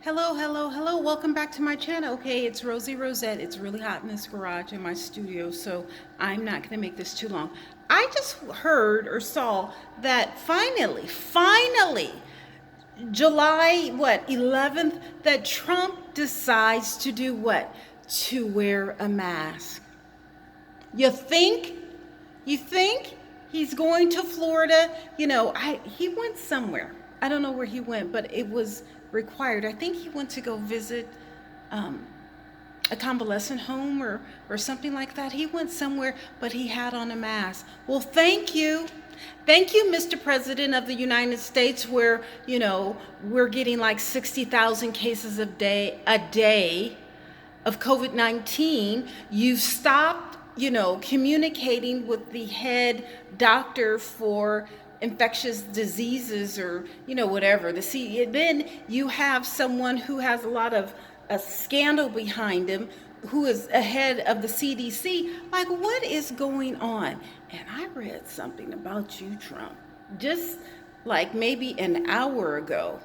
Hello, hello, hello. Welcome back to my channel. Okay, it's Rosie Rosette. It's really hot in this garage in my studio, so I'm not going to make this too long. I just heard or saw that finally, July, 11th, that Trump decides to do what? To wear a mask. You think? You think he's going to Florida? He went somewhere. I don't know where he went, but it was required. I think he went to go visit um, a convalescent home or something like that. He went somewhere, but he had on a mask. Well, thank you. Thank you, Mr. President of the United States, where, we're getting like 60,000 cases a day of COVID-19. You've stopped, communicating with the head doctor for infectious diseases or, whatever. Then you have someone who has a lot of a scandal behind him, who is ahead of the CDC. Like, what is going on? And I read something about you, Trump, just like maybe an hour ago.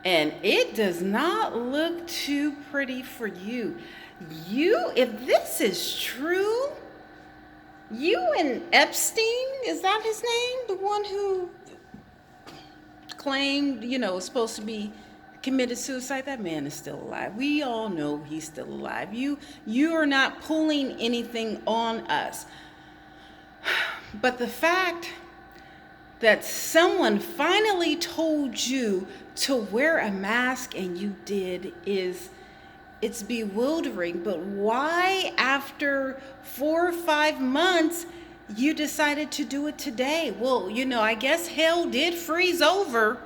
And it does not look too pretty for you. If this is true, you and Epstein, is that his name? The one who claimed, was supposed to be committed suicide. That man is still alive. We all know he's still alive. You are not pulling anything on us. But the fact that someone finally told you to wear a mask and you did it's bewildering. But why, after 4 or 5 months, you decided to do it today? Well, I guess hell did freeze over.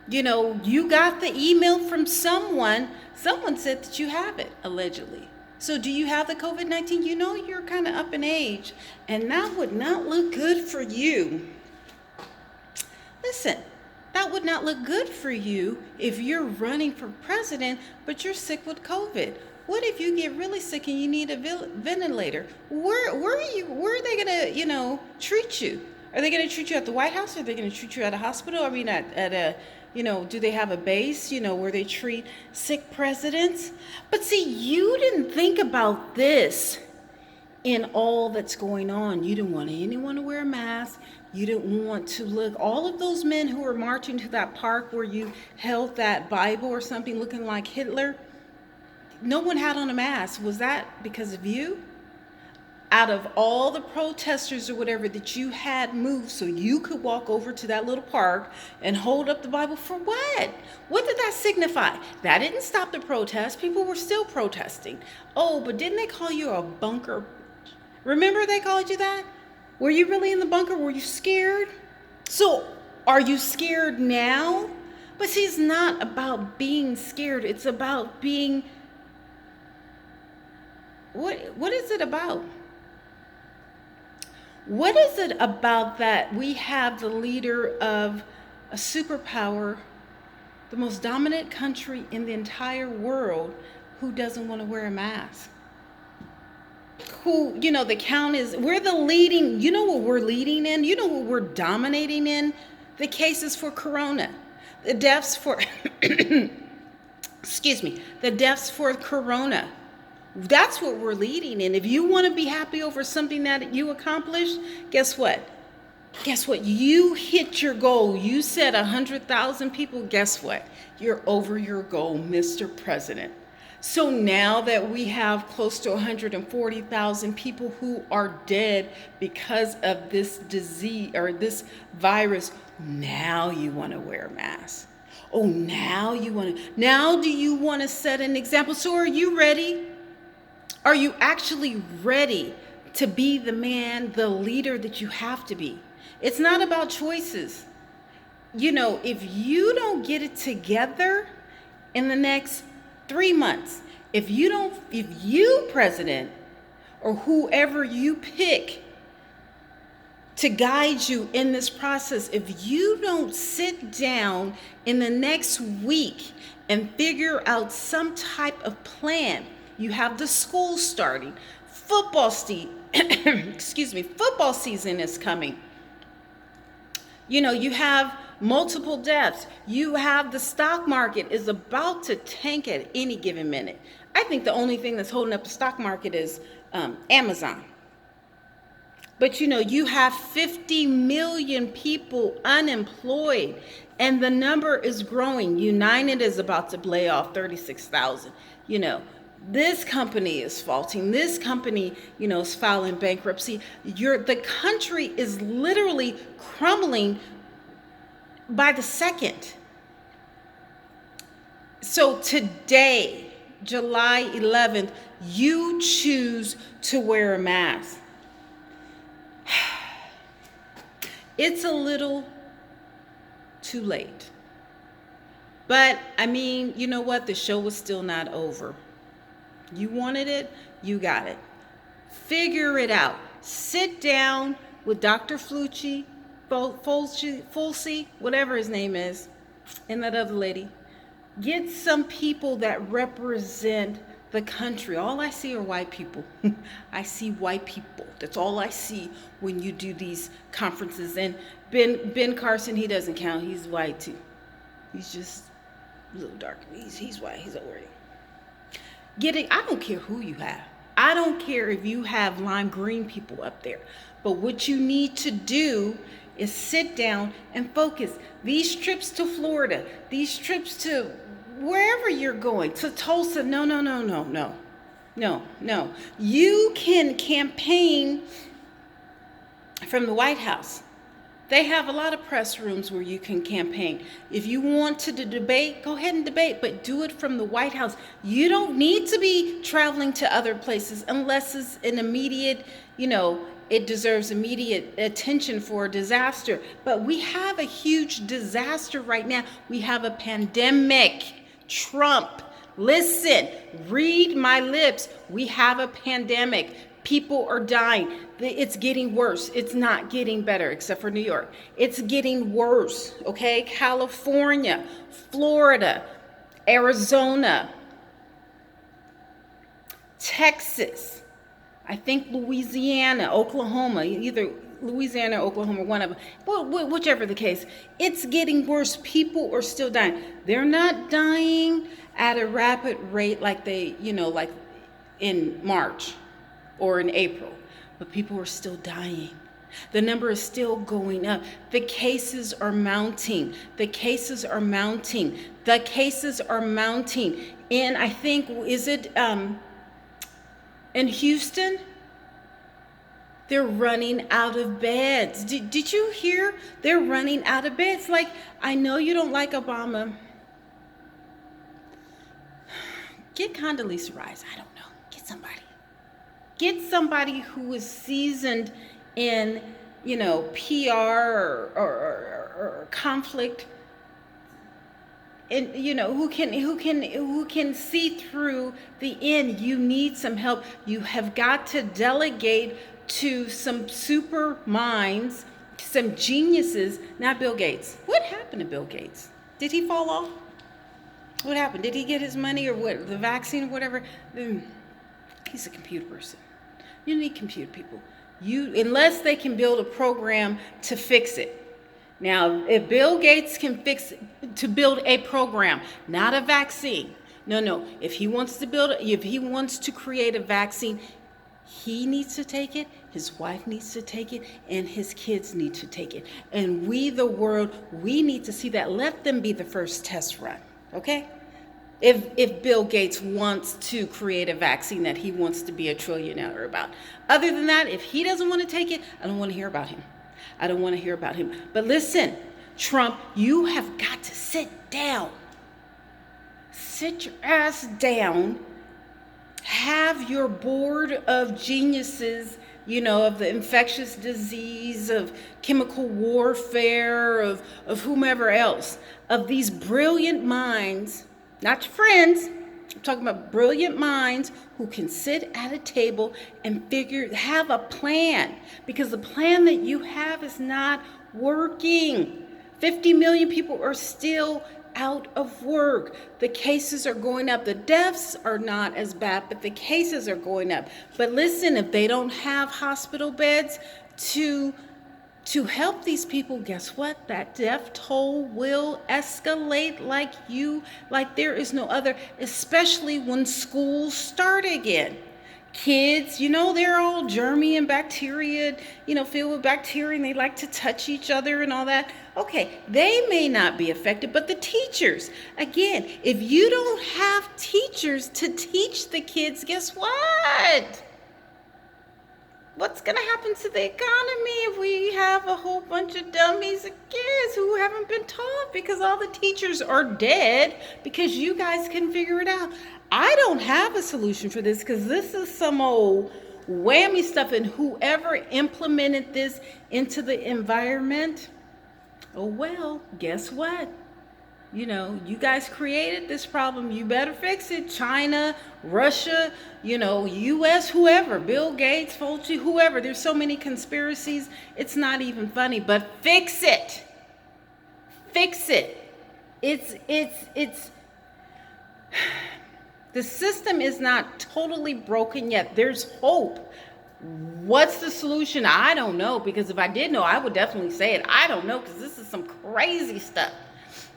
You got the email from someone. Someone said that you have it, allegedly. So do you have the COVID-19? You're kind of up in age, and that would not look good for you. Listen, that would not look good for you if you're running for president, but you're sick with COVID. What if you get really sick and you need a ventilator? Where are they gonna, treat you? Are they gonna treat you at the White House? Or are they gonna treat you at a hospital? I mean, at a, do they have a base, where they treat sick presidents? But see, you didn't think about this in all that's going on. You didn't want anyone to wear a mask. You didn't want to look, all of those men who were marching to that park where you held that Bible or something looking like Hitler, no one had on a mask. Was that because of you? Out of all the protesters or whatever that you had moved so you could walk over to that little park and hold up the Bible, for what? What did that signify? That didn't stop the protest. People were still protesting. Oh, but didn't they call you a bunker? Remember they called you that? Were you really in the bunker? Were you scared? So are you scared now? But see, it's not about being scared. It's about being, what is it about? What is it about that we have the leader of a superpower, the most dominant country in the entire world, who doesn't want to wear a mask? Who, the count is, we're the leading, what we're leading in? What we're dominating in? The cases for corona, the deaths for, excuse me, the deaths for corona. That's what we're leading in. If you want to be happy over something that you accomplished, guess what? Guess what? You hit your goal. You said 100,000 people. Guess what? You're over your goal, Mr. President. So now that we have close to 140,000 people who are dead because of this disease or this virus, now you want to wear a mask. Oh, now do you want to set an example? So are you ready? Are you actually ready to be the man, the leader that you have to be? It's not about choices. If you don't get it together in the next 3 months, if you, president, or whoever you pick to guide you in this process, if you don't sit down in the next week and figure out some type of plan, you have the school starting, football season is coming. You have multiple deaths. You have the stock market is about to tank at any given minute. I think the only thing that's holding up the stock market is Amazon. But you have 50 million people unemployed, and the number is growing. United is about to lay off 36,000. This company is faulting. This company, is filing bankruptcy. The country is literally crumbling by the second. So today, July 11th, you choose to wear a mask. It's a little too late. But you know what? The show was still not over. You wanted it, you got it. Figure it out. Sit down with Dr. Fulci, whatever his name is, and that other lady. Get some people that represent the country. All I see are white people. I see white people. That's all I see when you do these conferences. And Ben Carson, he doesn't count. He's white too. He's just a little dark. He's white. He's already. I don't care who you have. I don't care if you have lime green people up there. But what you need to do is sit down and focus. These trips to Florida, these trips to wherever you're going, to Tulsa, no. You can campaign from the White House. They have a lot of press rooms where you can campaign. If you want to debate, go ahead and debate, but do it from the White House. You don't need to be traveling to other places unless it's an immediate, it deserves immediate attention for a disaster. But we have a huge disaster right now. We have a pandemic. Trump, listen, read my lips. We have a pandemic. People are dying. It's getting worse. It's not getting better, except for New York. It's getting worse, okay? California, Florida, Arizona, Texas, I think Louisiana, Oklahoma, either Louisiana or Oklahoma, one of them. Well, whichever the case, it's getting worse. People are still dying. They're not dying at a rapid rate like they, like in March or in April, but people are still dying. The number is still going up. The cases are mounting. The cases are mounting. The cases are mounting. And I think, is it in Houston? They're running out of beds. Did you hear? They're running out of beds. Like, I know you don't like Obama. Get Condoleezza Rice. I don't know. Get somebody. Get somebody who is seasoned in, PR or conflict, and who can see through the end. You need some help. You have got to delegate to some super minds, some geniuses. Not Bill Gates. What happened to Bill Gates? Did he fall off? What happened? Did he get his money or what? The vaccine or whatever? He's a computer person. You need computer people. Unless they can build a program to fix it. Now, if Bill Gates can build a program, not a vaccine. No. If he wants to create a vaccine, he needs to take it, his wife needs to take it, and his kids need to take it. And we, the world, we need to see that. Let them be the first test run, okay? If Bill Gates wants to create a vaccine that he wants to be a trillionaire about. Other than that, if he doesn't want to take it, I don't want to hear about him. I don't want to hear about him. But listen, Trump, you have got to sit down. Sit your ass down. Have your board of geniuses, of the infectious disease, of chemical warfare, of whomever else, of these brilliant minds, not your friends. I'm talking about brilliant minds who can sit at a table and have a plan, because the plan that you have is not working. 50 million people are still out of work. The cases are going up. The deaths are not as bad, but the cases are going up. But listen, if they don't have hospital beds to to help these people, guess what? That death toll will escalate like there is no other, especially when schools start again. Kids, they're all germy and bacteria, filled with bacteria, and they like to touch each other and all that. Okay, they may not be affected, but the teachers, again, if you don't have teachers to teach the kids, guess what? What's going to happen to the economy if we have a whole bunch of dummies and kids who haven't been taught because all the teachers are dead because you guys can figure it out? I don't have a solution for this because this is some old whammy stuff, and whoever implemented this into the environment, oh well, guess what? You guys created this problem. You better fix it. China, Russia, US, whoever, Bill Gates, Fauci, whoever. There's so many conspiracies. It's not even funny, but fix it. Fix it. It's the system is not totally broken yet. There's hope. What's the solution? I don't know, because if I did know, I would definitely say it. I don't know, because this is some crazy stuff.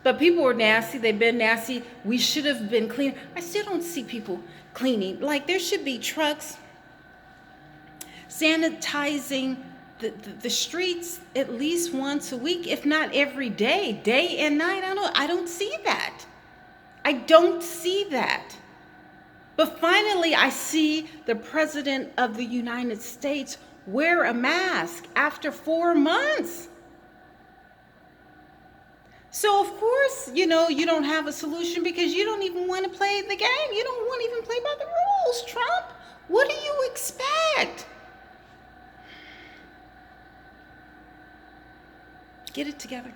But people were nasty. They've been nasty. We should have been clean. I still don't see people cleaning. Like, there should be trucks sanitizing the streets at least once a week, if not every day, day and night. I don't see that. I don't see that. But finally, I see the President of the United States wear a mask after 4 months. So, of course, you don't have a solution because you don't even want to play the game. You don't want to even play by the rules, Trump. What do you expect? Get it together.